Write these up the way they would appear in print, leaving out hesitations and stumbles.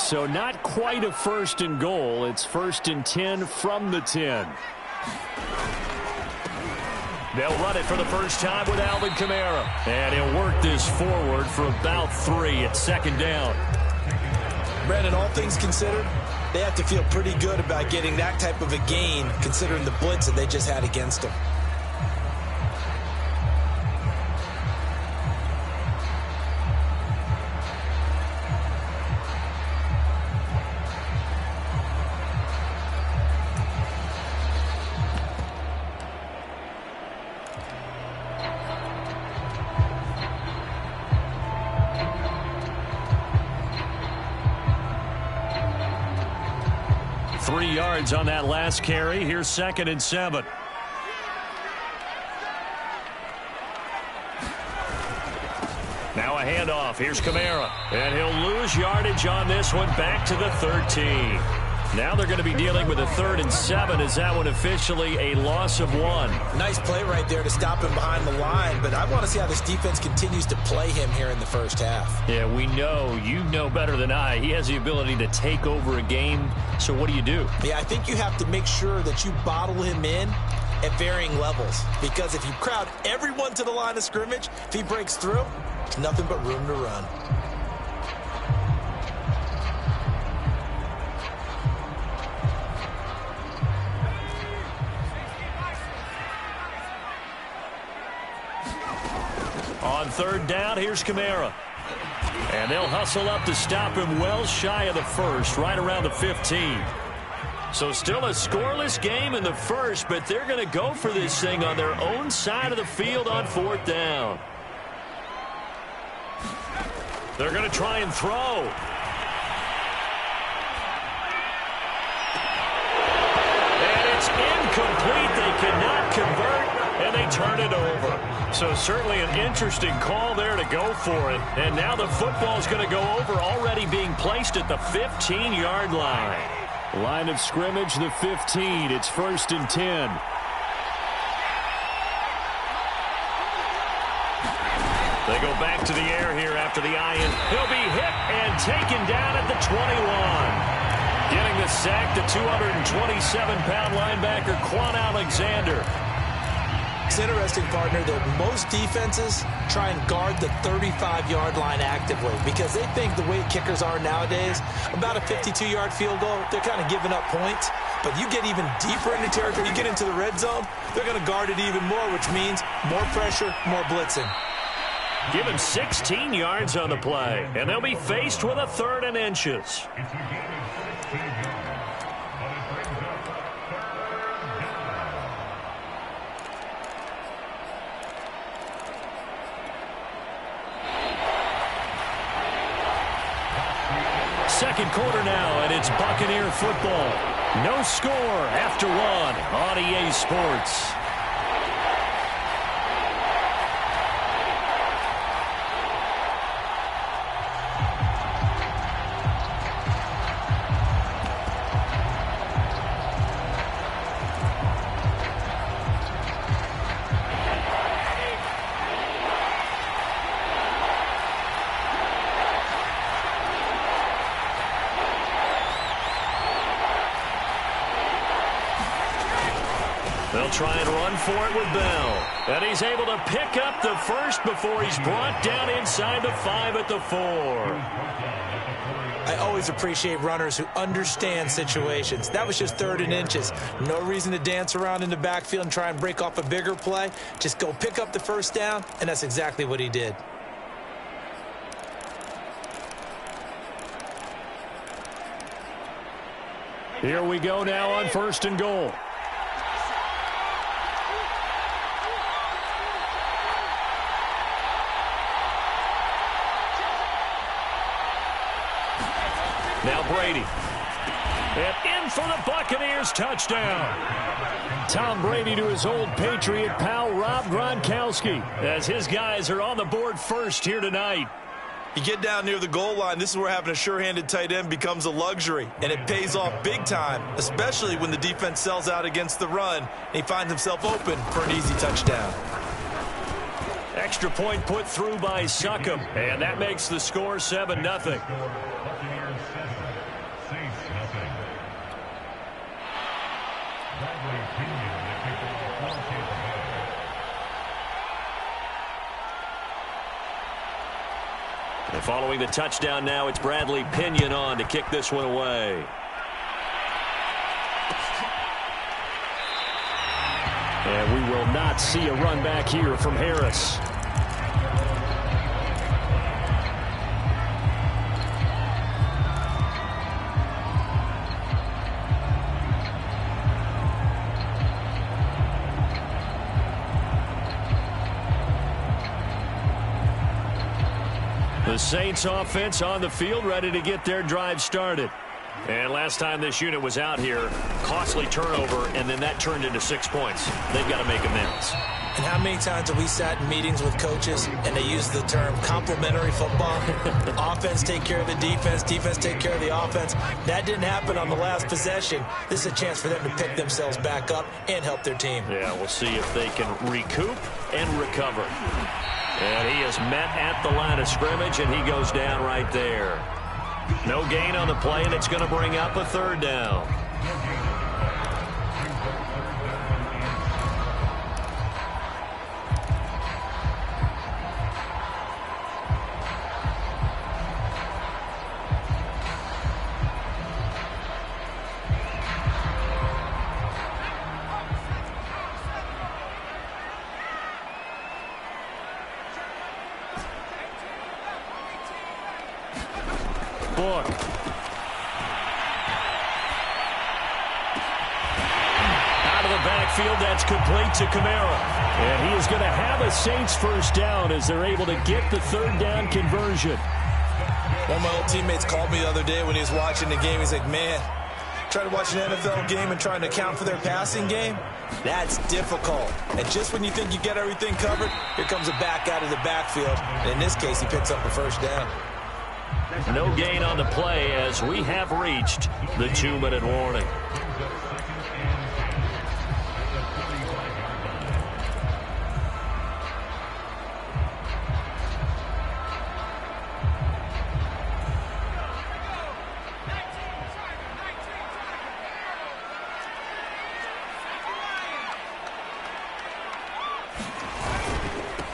So not quite a 1st and goal. It's 1st and 10 from the 10. They'll run it for the first time with Alvin Kamara. And he'll work this forward for about 3 at 2nd down. Brandon, all things considered, they have to feel pretty good about getting that type of a gain considering the blitz that they just had against them. On that last carry. Here's 2nd and 7. Now a handoff. Here's Kamara. And he'll lose yardage on this one back to the 13. Now they're going to be dealing with a 3rd and 7 as that one officially a loss of 1. Nice play right there to stop him behind the line, but I want to see how this defense continues to play him here in the first half. Yeah, we know. You know better than I. He has the ability to take over a game, so what do you do? Yeah, I think you have to make sure that you bottle him in at varying levels, because if you crowd everyone to the line of scrimmage, if he breaks through, there's nothing but room to run. On 3rd down, here's Kamara. And they'll hustle up to stop him well shy of the 1st, right around the 15. So still a scoreless game in the 1st, but they're going to go for this thing on their own side of the field on 4th down. They're going to try and throw. And it's incomplete. They cannot convert, and they turn it over. So certainly an interesting call there to go for it. And now the football's going to go over, already being placed at the 15-yard line. Line of scrimmage, the 15. It's 1st and 10. They go back to the air here after the eye-in. He'll be hit and taken down at the 21. Getting the sack, the 227-pound linebacker, Quan Alexander. It's interesting, partner, that most defenses try and guard the 35-yard line actively because they think the way kickers are nowadays, about a 52-yard field goal, they're kind of giving up points. But you get even deeper into territory, you get into the red zone, they're going to guard it even more, which means more pressure, more blitzing. Give him 16 yards on the play, and they'll be faced with a 3rd and inches. Second quarter now, and it's Buccaneer football. No score after 1 on EA Sports. They'll try and run for it with Bell. And he's able to pick up the first before he's brought down inside the 5 at the 4. I always appreciate runners who understand situations. That was just 3rd and inches. No reason to dance around in the backfield and try and break off a bigger play. Just go pick up the first down, and that's exactly what he did. Here we go now on 1st and goal. Now Brady. And in for the Buccaneers touchdown. Tom Brady to his old Patriot pal Rob Gronkowski as his guys are on the board first here tonight. You get down near the goal line, this is where having a sure-handed tight end becomes a luxury, and it pays off big time, especially when the defense sells out against the run, and he finds himself open for an easy touchdown. Extra point put through by Succop, and that makes the score 7-0. And following the touchdown now, it's Bradley Pinion on to kick this one away. And we will not see a run back here from Harris. The Saints offense on the field, ready to get their drive started. And last time this unit was out here, costly turnover, and then that turned into 6 points. They've got to make amends. And how many times have we sat in meetings with coaches and they use the term complementary football? Offense take care of the defense, defense take care of the offense. That didn't happen on the last possession. This is a chance for them to pick themselves back up and help their team. Yeah, we'll see if they can recoup and recover. And he is met at the line of scrimmage, and he goes down right there. No gain on the play, and it's going to bring up a third down. Book. Out of the backfield, that's complete to Kamara. And he is going to have a Saints first down as they're able to get the third down conversion. One of my old teammates called me the other day when he was watching the game. He's like, man, trying to watch an NFL game and trying to account for their passing game, that's difficult. And just when you think you get everything covered, here comes a back out of the backfield. And in this case, he picks up a first down. No gain on the play as we have reached the 2-minute warning.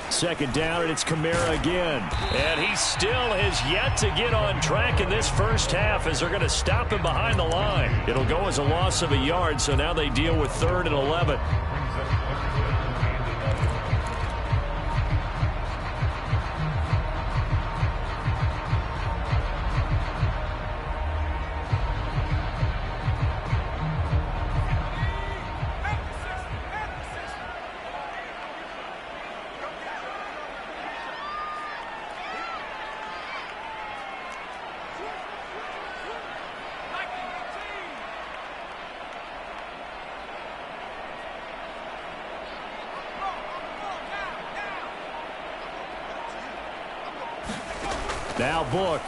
Second down, and it's Kamara again. And he still has yet to get on track in this first half as they're going to stop him behind the line. It'll go as a loss of a yard, so now they deal with 3rd and 11. Now Book.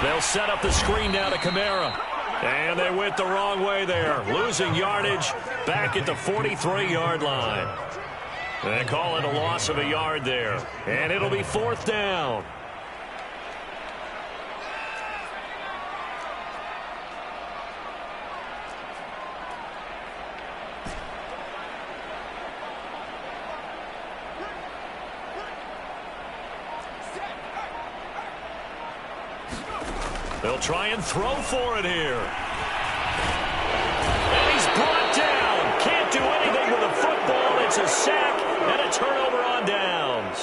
They'll set up the screen now to Kamara. And they went the wrong way there. Losing yardage back at the 43-yard line. They call it a loss of a yard there. And it'll be 4th down. They'll try and throw for it here. And he's brought down. Can't do anything with a football. It's a sack and a turnover on downs.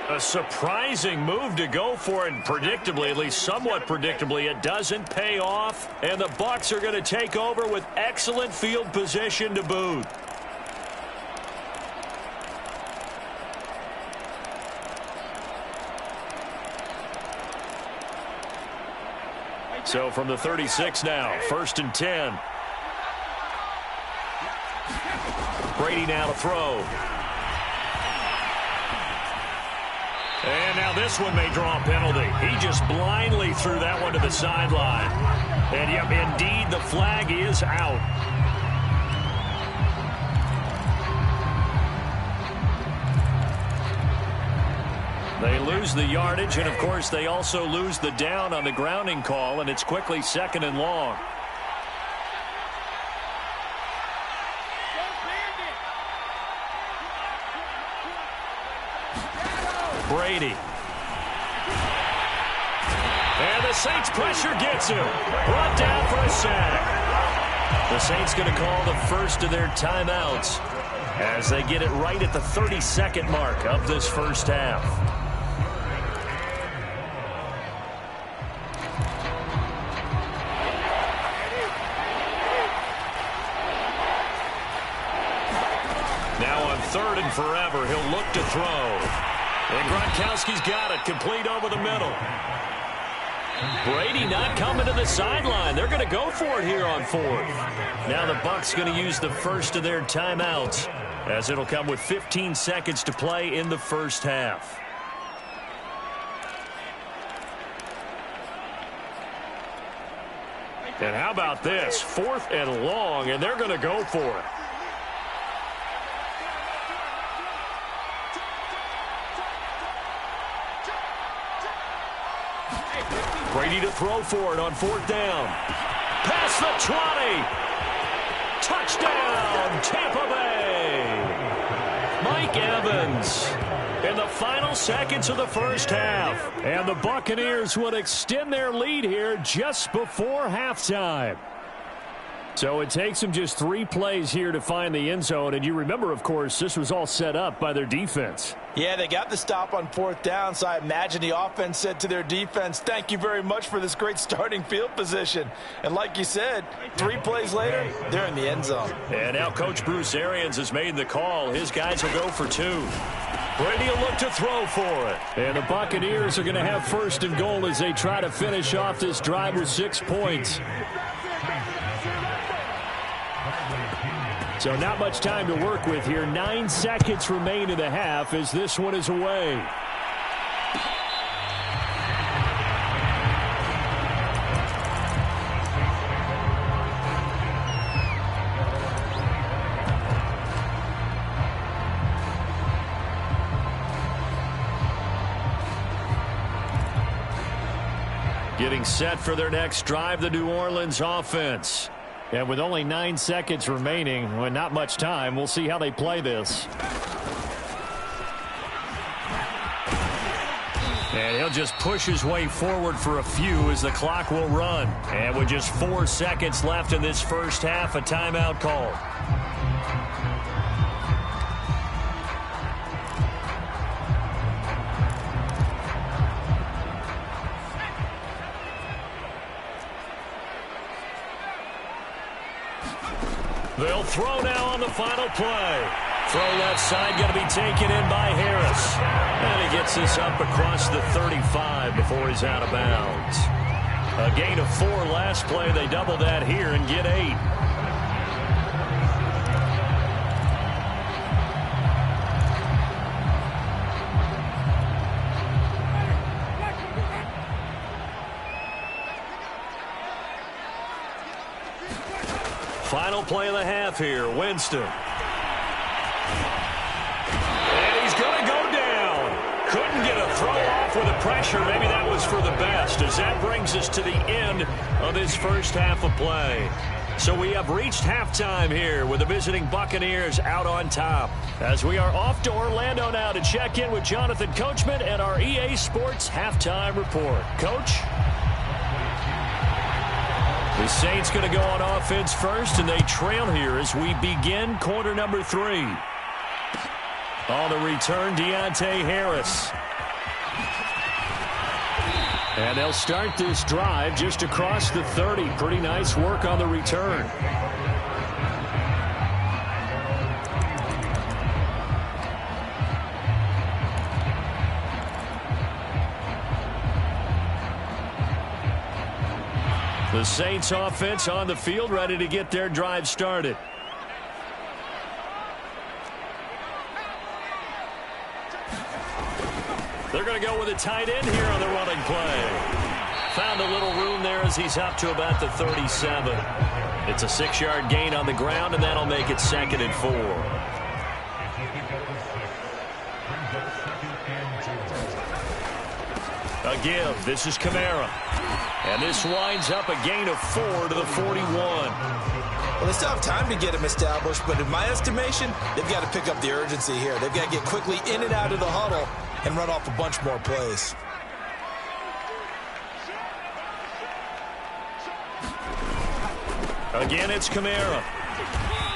A surprising move to go for it, and predictably, at least somewhat predictably, it doesn't pay off. And the Bucs are going to take over with excellent field position to boot. So from the 36 now, 1st and 10. Brady now to throw. And now this one may draw a penalty. He just blindly threw that one to the sideline. And yep, indeed, the flag is out. They lose the yardage, and of course they also lose the down on the grounding call, and it's quickly 2nd and long. Brady. And the Saints pressure gets him. Brought down for a sack. The Saints going to call the first of their timeouts as they get it right at the 30-second mark of this first half. Now on 3rd and forever, he'll look to throw. And Gronkowski's got it, complete over the middle. Brady not coming to the sideline. They're going to go for it here on 4th. Now the Bucs going to use the first of their timeouts, as it'll come with 15 seconds to play in the first half. And how about this? 4th and long, and they're going to go for it. Brady to throw for it on 4th down. Past the 20. Touchdown, Tampa Bay. Mike Evans in the final seconds of the first half. And the Buccaneers would extend their lead here just before halftime. So it takes them just 3 plays here to find the end zone. And you remember, of course, this was all set up by their defense. Yeah, they got the stop on 4th down, so I imagine the offense said to their defense, thank you very much for this great starting field position. And like you said, 3 plays later, they're in the end zone. And now Coach Bruce Arians has made the call. His guys will go for 2. Brady will look to throw for it. And the Buccaneers are going to have 1st and goal as they try to finish off this drive with 6 points. So not much time to work with here. 9 seconds remain in the half as this one is away. Getting set for their next drive, the New Orleans offense. And with only 9 seconds remaining, and not much time, we'll see how they play this. And he'll just push his way forward for a few as the clock will run. And with just 4 seconds left in this first half, a timeout call. They'll throw now on the final play. Throw left side going to be taken in by Harris. And he gets this up across the 35 before he's out of bounds. A gain of 4 last play. They double that here and get 8. Final play of the half here, Winston. And he's going to go down. Couldn't get a throw off with the pressure. Maybe that was for the best, as that brings us to the end of this first half of play. So we have reached halftime here with the visiting Buccaneers out on top. As we are off to Orlando now to check in with Jonathan Coachman and our EA Sports halftime report. Coach? The Saints going to go on offense first, and they trail here as we begin quarter number 3. On the return, Deontay Harris. And they'll start this drive just across the 30. Pretty nice work on the return. The Saints offense on the field, ready to get their drive started. They're going to go with a tight end here on the running play. Found a little room there as he's up to about the 37. It's a 6-yard gain on the ground, and that'll make it 2nd and 4. A give. This is Kamara. And this winds up a gain of 4 to the 41. Well, they still have time to get him established, but in my estimation, they've got to pick up the urgency here. They've got to get quickly in and out of the huddle and run off a bunch more plays. Again, it's Kamara.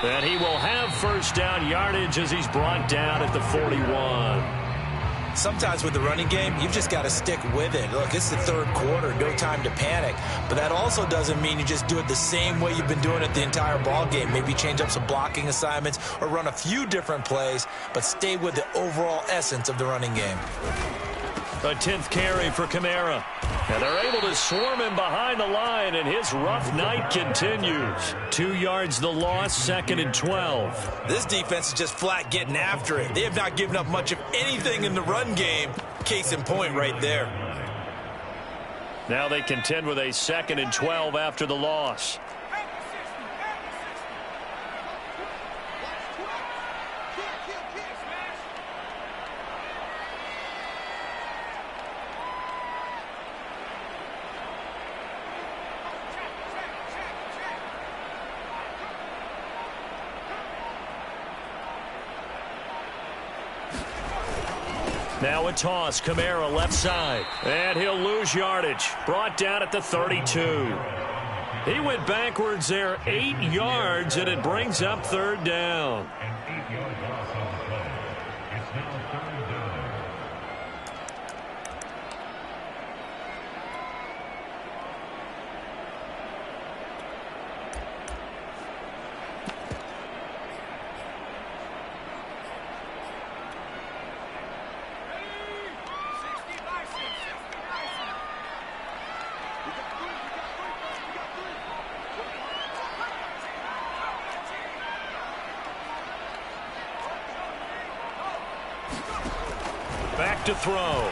And he will have first down yardage as he's brought down at the 41. Sometimes with the running game, you've just got to stick with it. Look, it's the third quarter, no time to panic. But that also doesn't mean you just do it the same way you've been doing it the entire ball game. Maybe change up some blocking assignments or run a few different plays, but stay with the overall essence of the running game. A 10th carry for Kamara. And they're able to swarm him behind the line, and his rough night continues. 2 yards the loss, 2nd and 12. This defense is just flat getting after it. They have not given up much of anything in the run game. Case in point right there. Now they contend with a 2nd and 12 after the loss. Now a toss, Kamara left side. And he'll lose yardage. Brought down at the 32. He went backwards there 8 yards, and it brings up 3rd down. Back to throw.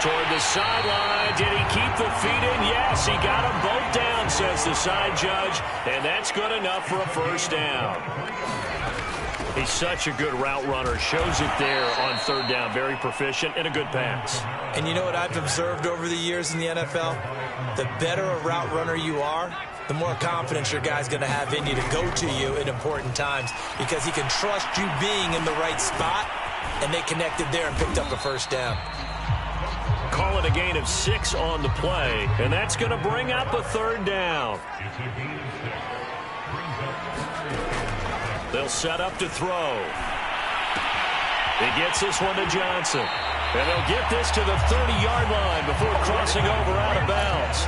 Toward the sideline. Did he keep the feet in? Yes, he got them both down, says the side judge. And that's good enough for a first down. He's such a good route runner. Shows it there on 3rd down. Very proficient and a good pass. And you know what I've observed over the years in the NFL? The better a route runner you are, the more confidence your guy's going to have in you to go to you in important times because he can trust you being in the right spot, and they connected there and picked up a first down. Call it a gain of 6 on the play, and that's going to bring up a 3rd down. They'll set up to throw. He gets this one to Johnson. And they'll get this to the 30-yard line before crossing over out of bounds.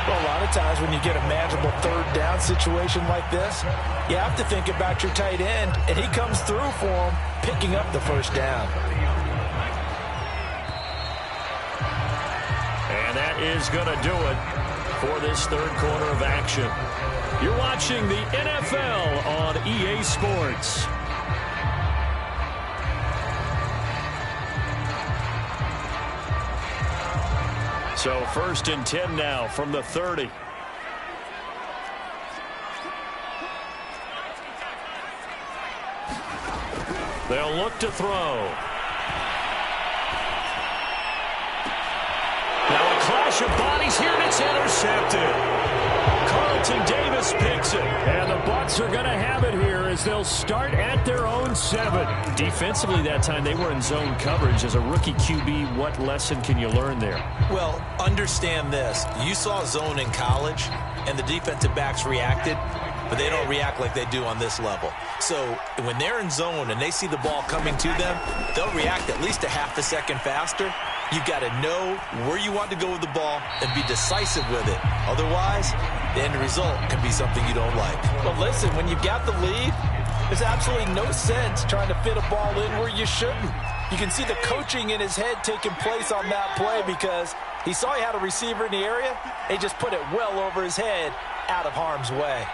Well, a lot of times when you get a manageable 3rd down situation like this, you have to think about your tight end, and he comes through for him, picking up the first down. And that is going to do it for this 3rd quarter of action. You're watching the NFL on EA Sports. So 1st and 10 now from the 30. They'll look to throw. Now a clash of bodies here, and it's intercepted. Carlton Davis picks it. And the Bucs are going to have it here as they'll start at their own 7. Defensively that time, they were in zone coverage. As a rookie QB, what lesson can you learn there? Well, understand this. You saw zone in college, and the defensive backs reacted, but they don't react like they do on this level. So when they're in zone and they see the ball coming to them, they'll react at least a half a second faster. You've got to know where you want to go with the ball and be decisive with it. Otherwise, the end result can be something you don't like. But listen, when you've got the lead, there's absolutely no sense trying to fit a ball in where you shouldn't. You can see the coaching in his head taking place on that play because he saw he had a receiver in the area. He just put it well over his head, out of harm's way.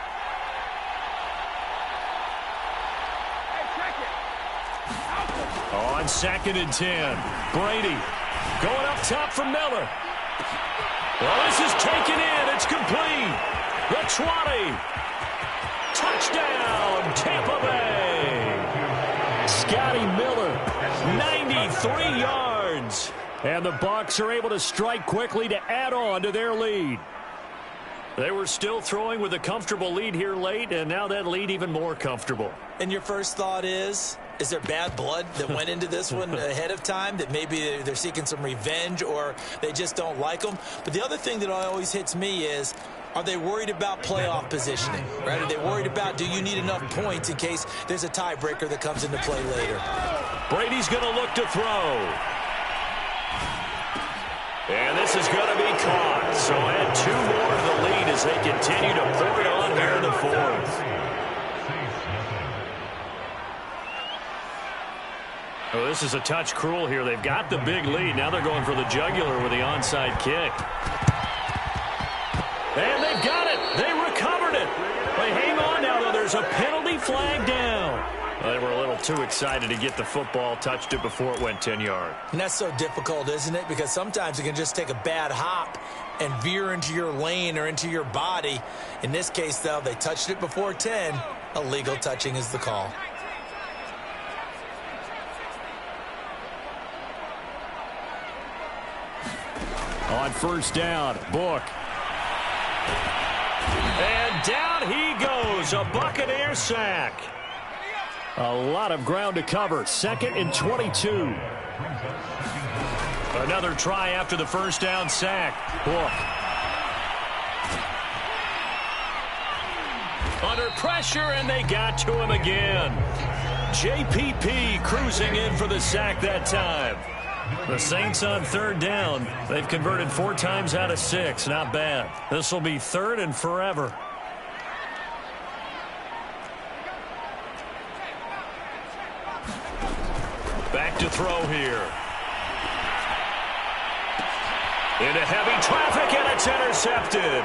On 2nd and 10, Brady going up top for Miller. Well, this is taken in. It's complete. The 20. Touchdown, Tampa Bay. Scotty Miller, 93 yards. And the Bucs are able to strike quickly to add on to their lead. They were still throwing with a comfortable lead here late, and now that lead even more comfortable. And your first thought is there bad blood that went into this one ahead of time, that maybe they're seeking some revenge or they just don't like them? But the other thing that always hits me is, are they worried about playoff positioning, right? Are they worried about, do you need enough points in case there's a tiebreaker that comes into play later? Brady's going to look to throw. And this is going to be caught. So add 2 more to the lead as they continue to pour it on here in the 4th. Oh, this is a touch cruel here. They've got the big lead. Now they're going for the jugular with the onside kick. And they've got it. They recovered it. They hang on now, though. There's a penalty flag down. They were a little too excited to get the football, touched it before it went 10 yards. And that's so difficult, isn't it? Because sometimes it can just take a bad hop and veer into your lane or into your body. In this case, though, they touched it before 10. Illegal touching is the call. On first down, Book. And down he goes, a Buccaneer sack. A lot of ground to cover. 2nd and 22. Another try after the first down sack. Book. Under pressure, and they got to him again. JPP cruising in for the sack that time. The Saints on 3rd down. They've converted 4 times out of 6. Not bad. This will be 3rd and forever. Back to throw here. Into heavy traffic, and it's intercepted.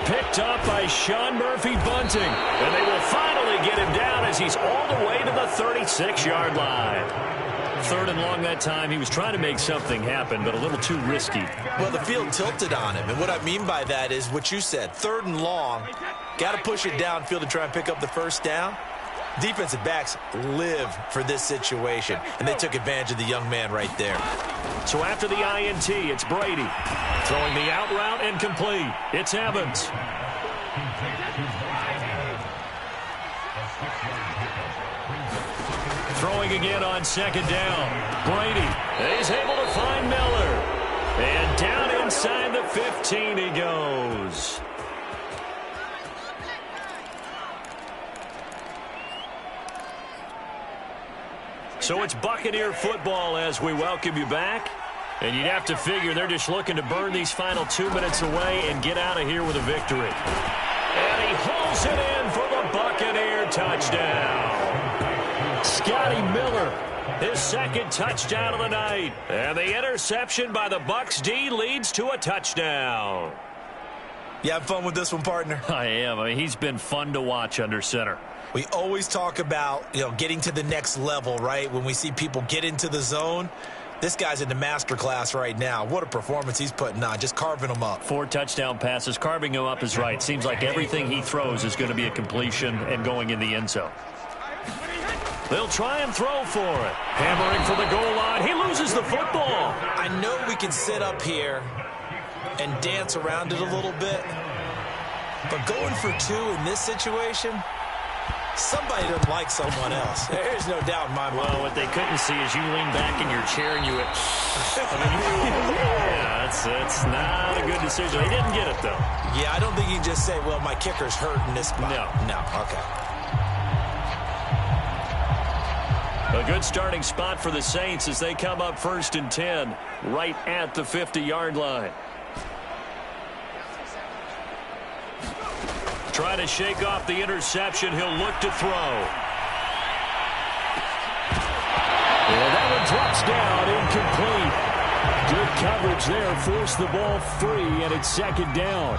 Picked up by Sean Murphy-Bunting. And they will finally get him down as he's all the way to the 36-yard line. 3rd and long that time. He was trying to make something happen, but a little too risky. Well, the field tilted on him, and what I mean by that is what you said. 3rd and long, got to push it downfield to try and pick up the first down. Defensive backs live for this situation, and they took advantage of the young man right there. So after the INT, it's Brady. Throwing the out route and complete. It's Evans. Throwing again on 2nd down. Brady. He's able to find Miller. And down inside the 15 he goes. So it's Buccaneer football as we welcome you back. And you'd have to figure they're just looking to burn these final 2 minutes away and get out of here with a victory. And he hauls it in for the Buccaneer touchdown. Scotty Miller, his 2nd touchdown of the night. And the interception by the Bucs D leads to a touchdown. You have fun with this one, partner? I am. I mean, he's been fun to watch under center. We always talk about, getting to the next level, right? When we see people get into the zone, this guy's in the master class right now. What a performance he's putting on, just carving them up. 4 touchdown passes. Carving him up is right. Seems like everything he throws is going to be a completion and going in the end zone. They'll try and throw for it. Hammering for the goal line. He loses the football. I know we can sit up here and dance around it a little bit, but going for 2 in this situation, somebody doesn't like someone else. There's no doubt in my mind. Well, what they couldn't see is you lean back in your chair and you went, yeah, that's not a good decision. They didn't get it, though. Yeah, I don't think you can just say, well, my kicker's hurt in this spot. No, okay. A good starting spot for the Saints as they come up 1st and 10 right at the 50-yard line. Trying to shake off the interception. He'll look to throw. Well, that one drops down, incomplete. Good coverage there. Forced the ball free, and it's 2nd down.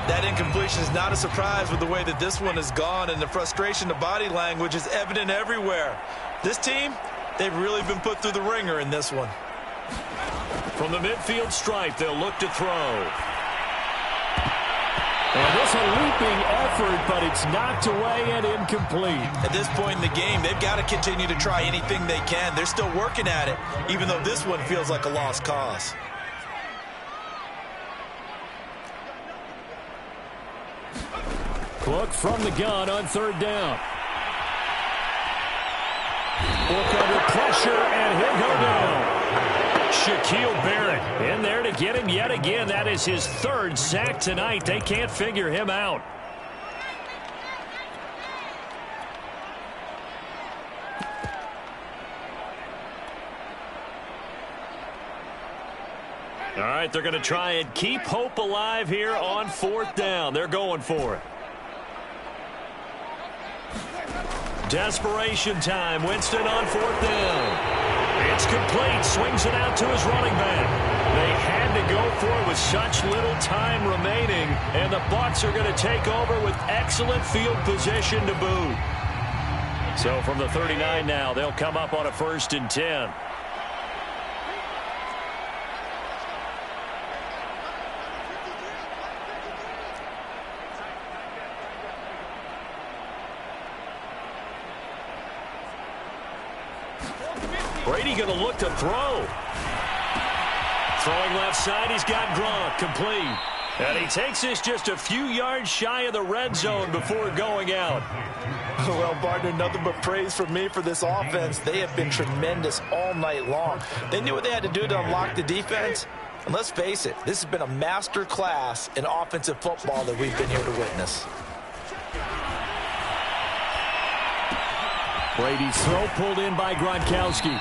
That incompletion is not a surprise with the way that this one has gone, and the frustration, the body language is evident everywhere. This team, they've really been put through the ringer in this one. From the midfield stripe, they'll look to throw. And this a leaping effort, but it's knocked away and incomplete. At this point in the game, they've got to continue to try anything they can. They're still working at it, even though this one feels like a lost cause. Cook from the gun on third down. Cook under pressure, and he'll go down. Shaquille Barrett in there to get him yet again. That is his third sack tonight. They can't figure him out. All right, they're going to try and keep hope alive here on fourth down. They're going for it. Desperation time. Winston on fourth down. It's complete. Swings it out to his running back. They had to go for it with such little time remaining, and the Bucs are going to take over with excellent field position to boot. So from the 39 now, they'll come up on a 1st and 10. Brady going to look to throw. Throwing left side, he's got Gronk, complete. And he takes this just a few yards shy of the red zone before going out. Well, partner, nothing but praise from me for this offense. They have been tremendous all night long. They knew what they had to do to unlock the defense. And let's face it, this has been a master class in offensive football that we've been here to witness. Brady's throw pulled in by Gronkowski.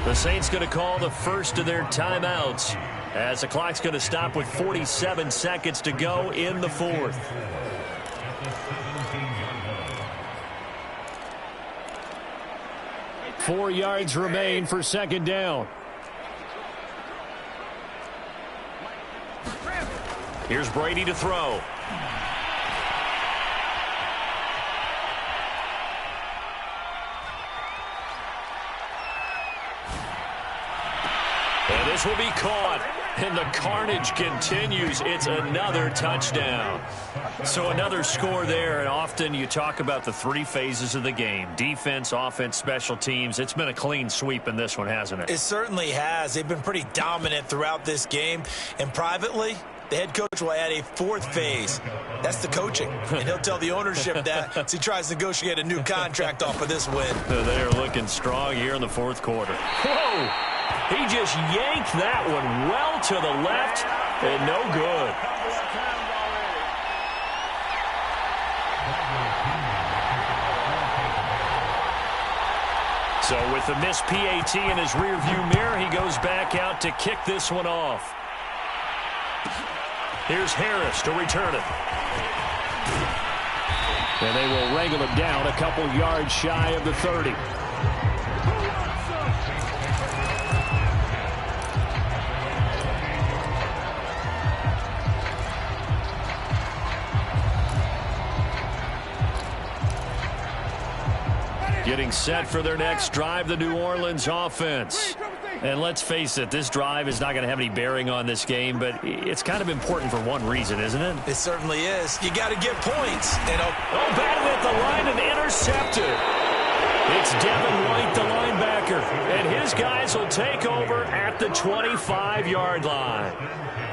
The Saints going to call the first of their timeouts as the clock's going to stop with 47 seconds to go in the fourth. Four yards remain for second down. Here's Brady to throw. And this will be caught, and the carnage continues. It's another touchdown. So another score there, and often you talk about the three phases of the game: defense, offense, special teams. It's been a clean sweep in this one, hasn't it? It certainly has. They've been pretty dominant throughout this game, and privately, the head coach will add a fourth phase. That's the coaching. And he'll tell the ownership that as he tries to negotiate a new contract off of this win. They are looking strong here in the fourth quarter. Whoa! He just yanked that one well to the left, and no good. So with the missed PAT in his rearview mirror, he goes back out to kick this one off. Here's Harris to return it. And they will wrangle him down a couple yards shy of the 30. Getting set for their next drive, the New Orleans offense. And let's face it, this drive is not going to have any bearing on this game, but it's kind of important for one reason, isn't it? It certainly is. You got to get points. And batted at the line and intercepted. It's Devin White, the linebacker, and his guys will take over at the 25-yard line.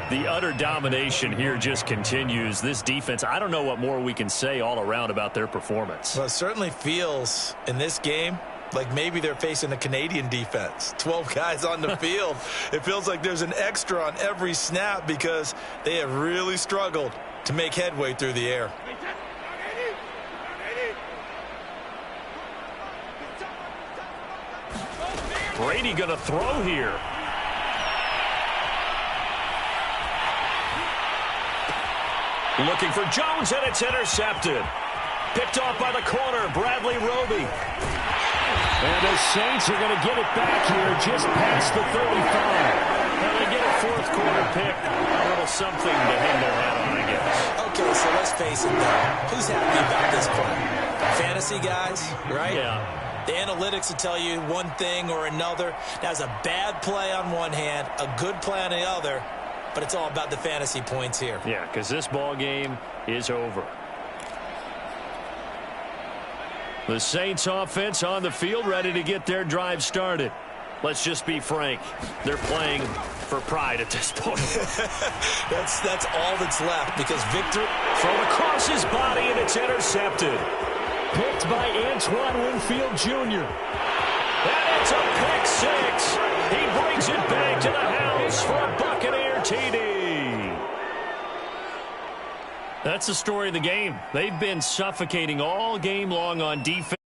The utter domination here just continues. This defense, I don't know what more we can say all around about their performance. Well, it certainly feels in this game like maybe they're facing a Canadian defense. 12 guys on the field. It feels like there's an extra on every snap because they have really struggled to make headway through the air. Brady going to throw here. Looking for Jones, and it's intercepted. Picked off by the corner, Bradley Roby. And the Saints are going to get it back here just past the 35. Now they get a fourth quarter pick. A little something to hang their hat on, I guess. Okay, so let's face it, though. Who's happy about this play? Fantasy guys, right? Yeah. The analytics will tell you one thing or another. That's a bad play on one hand, a good play on the other. But it's all about the fantasy points here. Yeah, because this ball game is over. The Saints offense on the field, ready to get their drive started. let's just be frank. They're playing for pride at this point. That's all that's left because victory. Thrown across his body, and it's intercepted. Picked by Antoine Winfield Jr. And it's a pick six. He brings it back to the house for a Buccaneer TD. That's the story of the game. They've been suffocating all game long on defense.